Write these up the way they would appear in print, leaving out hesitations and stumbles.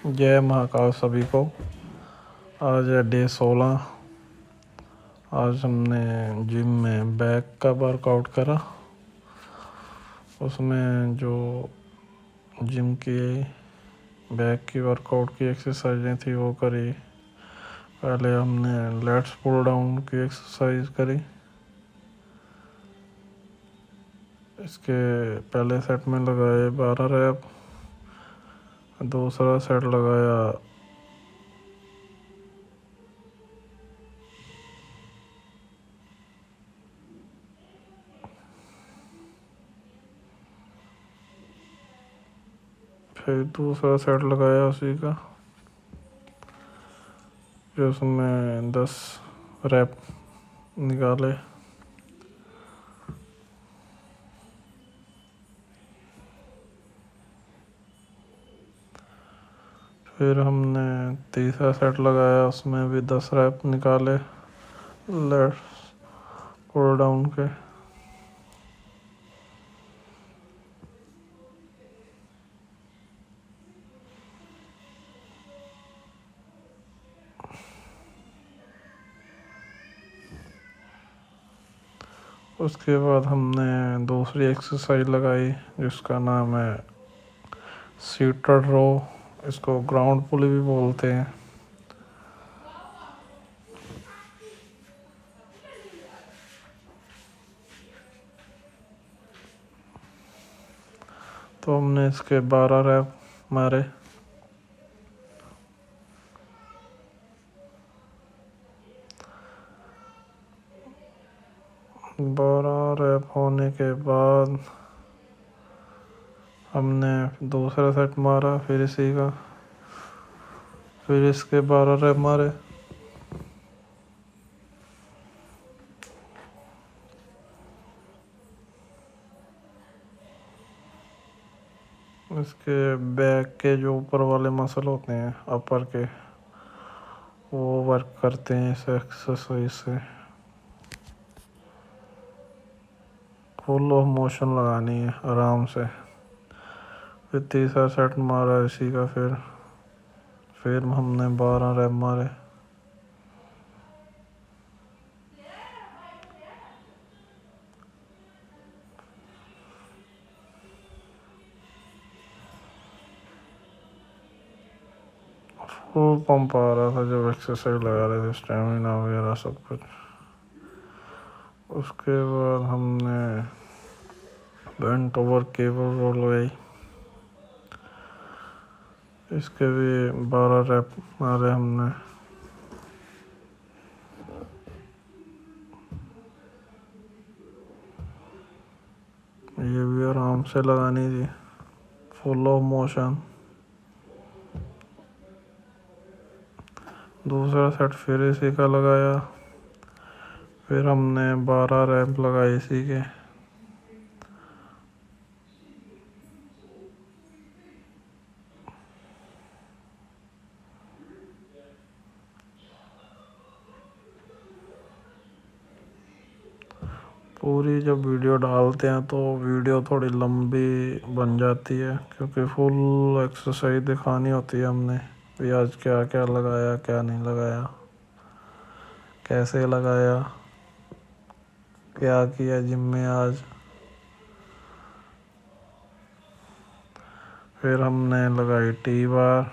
जय महाकाल सभी को। आज है डे 16। आज हमने जिम में बैक का वर्कआउट करा। उसमें जो जिम की बैक की वर्कआउट की एक्सरसाइजें थी वो करी। पहले हमने लेट्स पुल डाउन की एक्सरसाइज करी। इसके पहले सेट में लगाए 12 रैप, दूसरा सेट लगाया 10 रैप निकाले। फिर हमने तीसरा सेट लगाया, उसमें भी 10 रैप निकाले लेट्स पुल डाउन के। उसके बाद हमने दूसरी एक्सरसाइज लगाई जिसका नाम है सीटेड रो। इसको ग्राउंड पुली भी बोलते हैं। तो हमने इसके 12 रैप मारे। रैप होने के बाद हमने दूसरा सेट मारा, फिर इसी का, फिर इसके 12 रैप मारे। इसके बैक के जो ऊपर वाले मसल होते हैं अपर के, वो वर्क करते हैं इस एक्सरसाइज से। फुल ऑफ मोशन लगानी है आराम से। फिर तीसरा सेट मारा इसी का, फिर हमने 12 रैप मारे। फुल पंप आ रहा था जब एक्सरसाइज लगा रहे थे, स्टेमिना वगैरह सब कुछ। उसके बाद हमने बेंट ओवर केबल रोल लगाई। इसके भी 12 रैप मारे हमने। ये भी आराम से लगानी थी, फुल ऑफ मोशन। दूसरा सेट फिर इसी का लगाया। फिर हमने 12 रैप लगाए इसी के। पूरी जब वीडियो डालते हैं तो वीडियो थोड़ी लंबी बन जाती है, क्योंकि फुल एक्सरसाइज दिखानी होती है हमने भी। आज क्या क्या लगाया, क्या नहीं लगाया, कैसे लगाया, क्या किया जिम में आज। फिर हमने लगाई टी बार।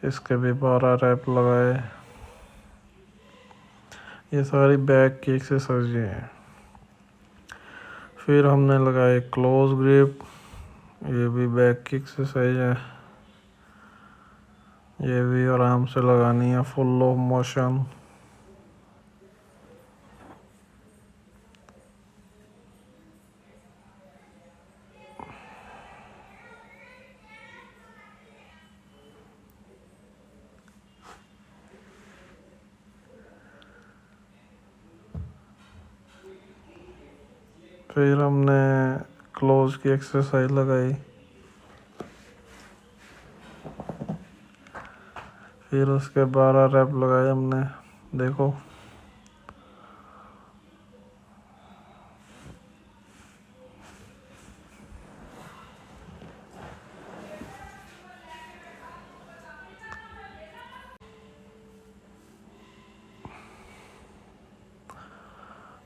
इसके भी 12 रैप लगाए। ये सारी बैक की एक्सरसाइज हैं। फिर हमने लगाए क्लोज ग्रिप। ये भी बैक की एक्सरसाइज है। ये भी आराम से लगानी है, फुल ऑफ मोशन। फिर हमने क्लोज की एक्सरसाइज लगाई। फिर उसके 12 रैप लगाए हमने। देखो,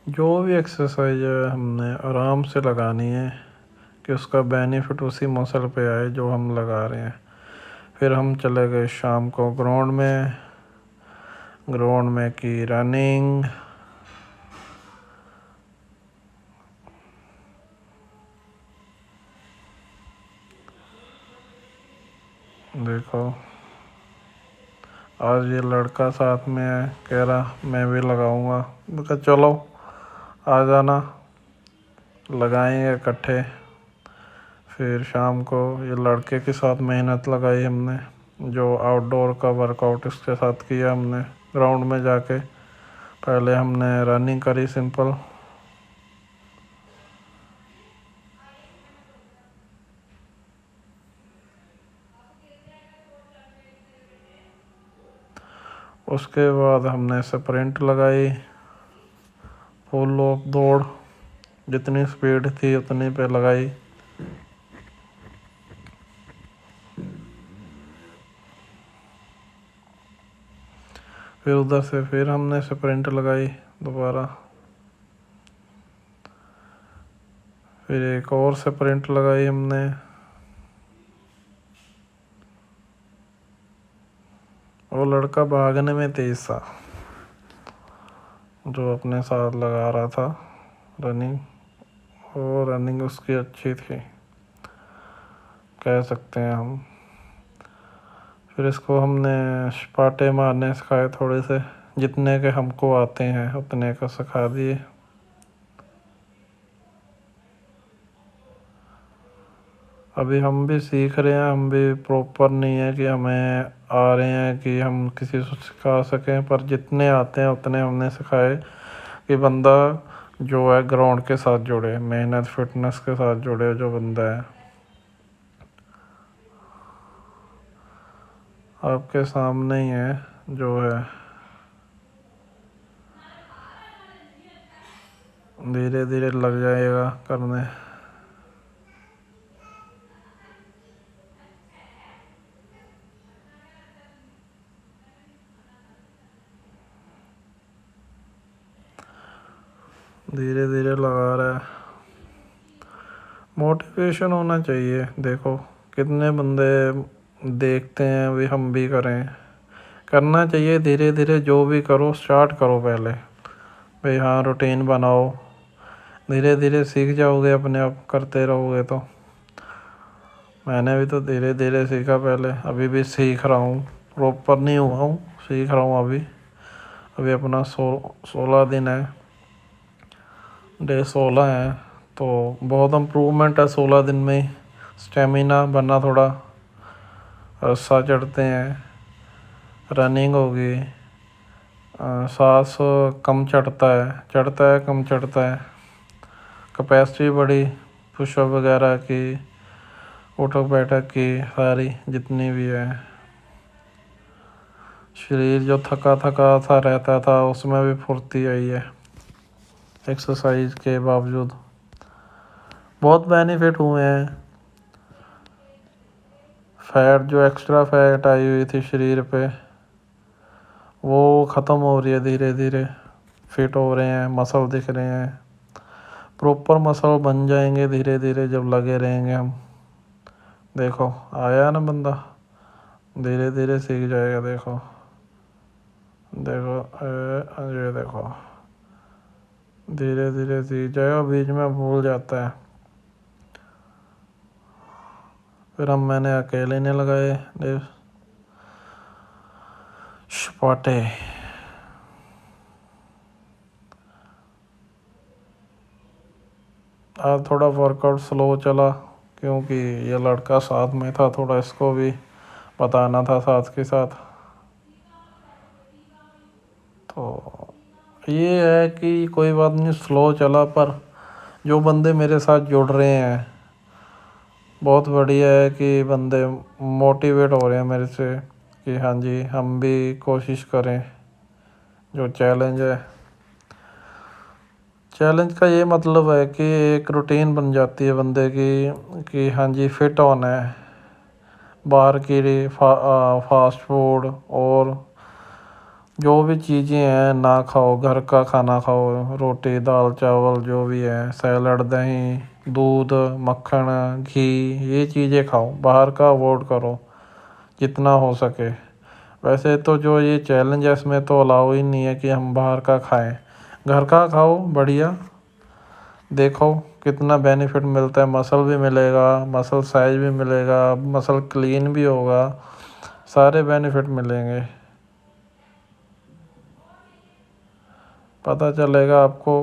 जो भी एक्सरसाइज है हमने आराम से लगानी है कि उसका बेनिफिट उसी मसल पे आए जो हम लगा रहे हैं। फिर हम चले गए शाम को ग्राउंड में की रनिंग। देखो आज ये लड़का साथ में है, कह रहा मैं भी लगाऊंगा। मैं कहा चलो आ जाना, लगाएंगे इकट्ठे। फिर शाम को ये लड़के के साथ मेहनत लगाई हमने, जो आउटडोर का वर्कआउट इसके साथ किया हमने ग्राउंड में जाके। पहले हमने रनिंग करी सिंपल, उसके बाद हमने स्प्रिंट लगाई, फुल ऑफ दौड़, जितनी स्पीड थी उतनी पे लगाई। फिर उधर से फिर हमने स्प्रिंट लगाई दोबारा, फिर एक और स्प्रिंट लगाई हमने। वो लड़का भागने में तेज था जो अपने साथ लगा रहा था रनिंग, और रनिंग उसकी अच्छी थी कह सकते हैं हम। फिर इसको हमने पाटे मारने सिखाए थोड़े से, जितने के हमको आते हैं उतने का सिखा दिए। अभी हम भी सीख रहे हैं, हम भी प्रॉपर नहीं है कि हमें आ रहे हैं कि हम किसी को सिखा सकें, पर जितने आते हैं उतने हमने सिखाए कि बंदा जो है ग्राउंड के साथ जुड़े, मेहनत फिटनेस के साथ जुड़े जो बंदा है। आपके सामने ही है जो है, धीरे धीरे लग जाएगा करने। धीरे धीरे लगा रहा है, मोटिवेशन होना चाहिए। देखो कितने बंदे देखते हैं भी हम भी करें, करना चाहिए धीरे धीरे। जो भी करो स्टार्ट करो पहले भाई, हाँ रूटीन बनाओ, धीरे धीरे सीख जाओगे अपने आप करते रहोगे तो। मैंने भी तो धीरे धीरे सीखा पहले, अभी भी सीख रहा हूँ, प्रॉपर नहीं हुआ हूँ, सीख रहा हूँ अभी। अभी अपना 16 दिन है, डे 16 है, तो बहुत इम्प्रूवमेंट है 16 दिन में। स्टेमिना बनना, थोड़ा रस्सा चढ़ते हैं, रनिंग होगी, सांस कम चढ़ता है कम चढ़ता है, कैपेसिटी बढ़ी, पुशअप वगैरह की, उठक बैठक की, सारी जितनी भी है। शरीर जो थका थका सा रहता था उसमें भी फुर्ती आई है एक्सरसाइज के बावजूद। बहुत बेनिफिट हुए हैं। फैट, जो एक्स्ट्रा फैट आई हुई थी शरीर पे, वो ख़त्म हो रही है धीरे धीरे, फिट हो रहे हैं, मसल दिख रहे हैं, प्रॉपर मसल बन जाएंगे धीरे धीरे जब लगे रहेंगे हम। देखो आया ना बंदा, धीरे धीरे सीख जाएगा। देखो देखो ये देखो, धीरे धीरे सीख जाएगा, बीच में भूल जाता है। फिर मैंने अकेले ने लगाए सपाटे। आज थोड़ा वर्कआउट स्लो चला क्योंकि ये लड़का साथ में था, थोड़ा इसको भी बताना था साथ के साथ। तो ये है कि कोई बात नहीं, स्लो चला, पर जो बंदे मेरे साथ जुड़ रहे हैं बहुत बढ़िया है कि बंदे मोटिवेट हो रहे हैं मेरे से कि हाँ जी हम भी कोशिश करें। जो चैलेंज है, चैलेंज का ये मतलब है कि एक रूटीन बन जाती है बंदे की कि हाँ जी फिट होना है। बाहर की फास्ट फूड और जो भी चीज़ें हैं ना खाओ, घर का खाना खाओ, रोटी दाल चावल जो भी है, सैलड दही दूध मक्खन घी, ये चीज़ें खाओ, बाहर का अवॉइड करो जितना हो सके। वैसे तो जो ये चैलेंज है इसमें तो अलाउ ही नहीं है कि हम बाहर का खाएं, घर का खाओ बढ़िया। देखो कितना बेनिफिट मिलता है, मसल भी मिलेगा, मसल साइज भी मिलेगा, मसल क्लीन भी होगा, सारे बेनिफिट मिलेंगे, पता चलेगा आपको।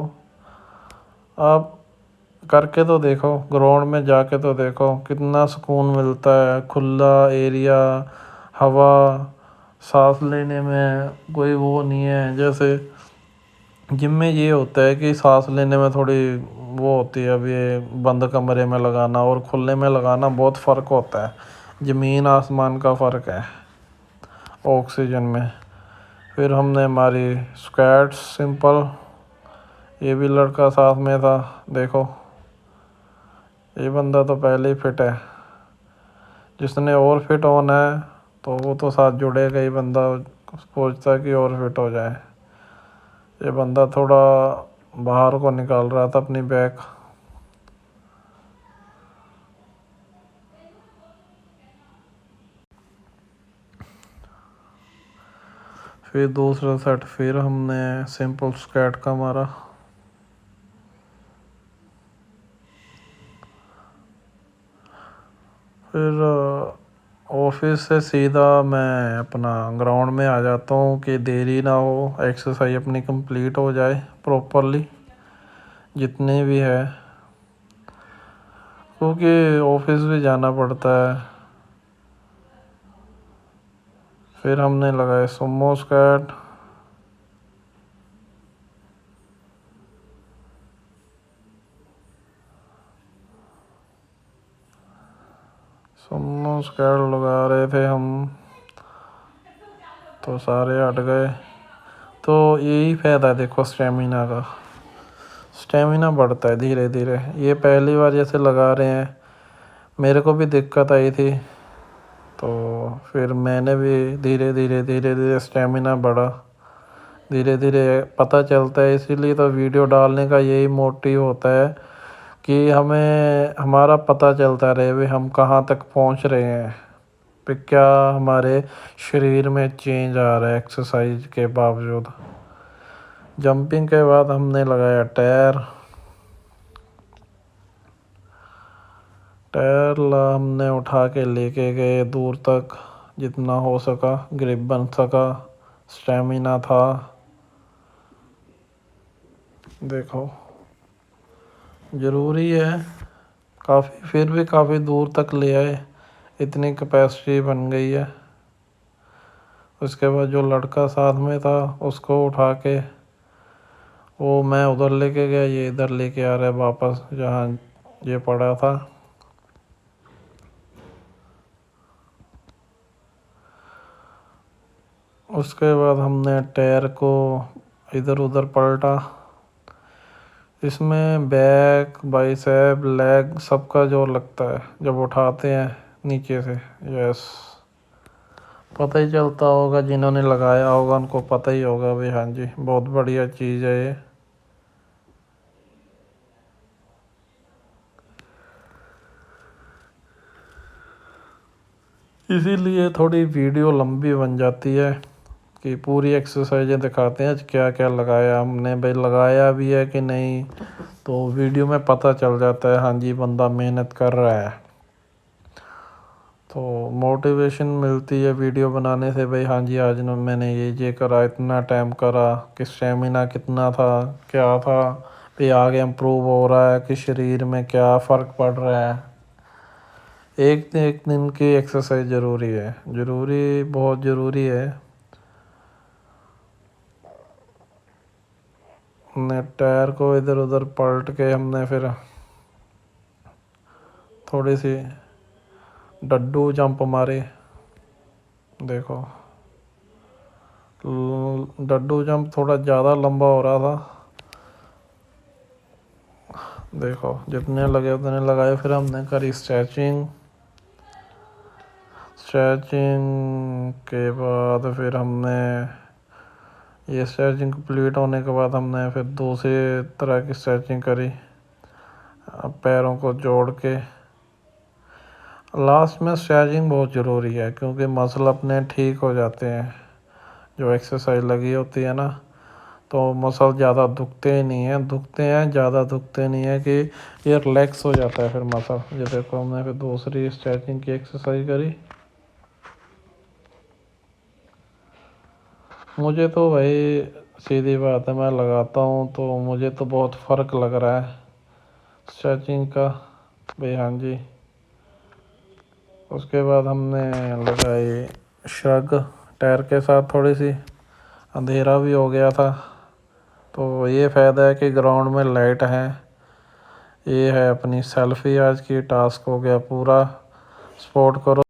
आप करके तो देखो, ग्राउंड में जाके तो देखो कितना सुकून मिलता है, खुला एरिया, हवा, सांस लेने में कोई वो नहीं है। जैसे जिम में ये होता है कि सांस लेने में थोड़ी वो होती है, अब ये बंद कमरे में लगाना और खुले में लगाना बहुत फ़र्क होता है, ज़मीन आसमान का फ़र्क है ऑक्सीजन में। फिर हमने हमारी स्क्वाट्स सिंपल, ये भी लड़का साथ में था, देखो ये बंदा तो पहले ही फिट है, जिसने और फिट होना है तो वो तो साथ जुड़ेगा ही, बंदा सोचता है कि और फिट हो जाए। ये बंदा थोड़ा बाहर को निकाल रहा था अपनी बैक। फिर दूसरा सेट फिर हमने सिंपल स्क्वाट का मारा। फिर ऑफिस से सीधा मैं अपना ग्राउंड में आ जाता हूँ कि देरी ना हो, एक्सरसाइज अपनी कंप्लीट हो जाए प्रॉपरली जितनी भी है, क्योंकि ऑफिस भी जाना पड़ता है। फिर हमने लगाए सुमो स्क्वाट, सुमो स्क्वाट लगा रहे थे हम तो सारे हट गए। तो यही फ़ायदा है देखो स्टेमिना का, स्टेमिना बढ़ता है धीरे धीरे। ये पहली बार जैसे लगा रहे हैं, मेरे को भी दिक्कत आई थी, तो फिर मैंने भी धीरे धीरे स्टेमिना बढ़ा, धीरे धीरे पता चलता है। इसीलिए तो वीडियो डालने का यही मोटिव होता है कि हमें हमारा पता चलता रहे भाई हम कहाँ तक पहुँच रहे हैं, पे क्या हमारे शरीर में चेंज आ रहा है एक्सरसाइज के बावजूद। जंपिंग के बाद हमने लगाया टायर, टायर ला हमने उठा के लेके गए दूर तक जितना हो सका, ग्रिप बन सका, स्टेमिना था। देखो ज़रूरी है काफ़ी, फिर भी काफ़ी दूर तक ले आए, इतनी कैपेसिटी बन गई है। उसके बाद जो लड़का साथ में था उसको उठा के वो मैं उधर लेके गया, ये इधर लेके आ रहा है वापस जहाँ ये पड़ा था। उसके बाद हमने टायर को इधर उधर पलटा। इसमें बैक बाइसेप लेग सबका जोर लगता है जब उठाते हैं नीचे से। यस, पता ही चलता होगा, जिन्होंने लगाया होगा उनको पता ही होगा भाई। हाँ जी, बहुत बढ़िया चीज़ है ये। इसीलिए थोड़ी वीडियो लंबी बन जाती है कि पूरी एक्सरसाइजें दिखाते हैं क्या क्या लगाया हमने, भाई लगाया भी है कि नहीं, तो वीडियो में पता चल जाता है हाँ जी बंदा मेहनत कर रहा है। तो मोटिवेशन मिलती है वीडियो बनाने से, भाई हाँ जी आज न मैंने ये करा, इतना टाइम करा, कि स्टेमिना कितना था, क्या था, भाई आगे इम्प्रूव हो रहा है कि शरीर में क्या फ़र्क पड़ रहा है। एक दिन की एक्सरसाइज ज़रूरी है, ज़रूरी बहुत ज़रूरी है। हमने टायर को इधर उधर पलट के हमने फिर थोड़ी सी डड्डू जंप मारे। देखो डड्डू जंप थोड़ा ज़्यादा लंबा हो रहा था, देखो जितने लगे उतने लगाए। फिर हमने करी स्ट्रेचिंग, स्ट्रेचिंग के बाद फिर हमने ये स्ट्रेचिंग कंप्लीट होने के बाद हमने फिर दूसरी तरह की स्ट्रेचिंग करी, पैरों को जोड़ के। लास्ट में स्ट्रेचिंग बहुत ज़रूरी है क्योंकि मसल अपने ठीक हो जाते हैं, जो एक्सरसाइज लगी होती है ना, तो मसल ज़्यादा दुखते ही नहीं हैं, दुखते हैं ज़्यादा, दुखते नहीं है कि ये रिलैक्स हो जाता है फिर मसल। ये देखो हमने फिर दूसरी स्ट्रेचिंग की एक्सरसाइज करी। मुझे तो भाई सीधी बात है, मैं लगाता हूँ तो मुझे तो बहुत फ़र्क लग रहा है स्ट्रेचिंग का भाई। हाँ जी। उसके बाद हमने लगाई श्रग टायर के साथ, थोड़ी सी अंधेरा भी हो गया था, तो ये फ़ायदा है कि ग्राउंड में लाइट है। ये है अपनी सेल्फी, आज की टास्क हो गया पूरा। सपोर्ट करो।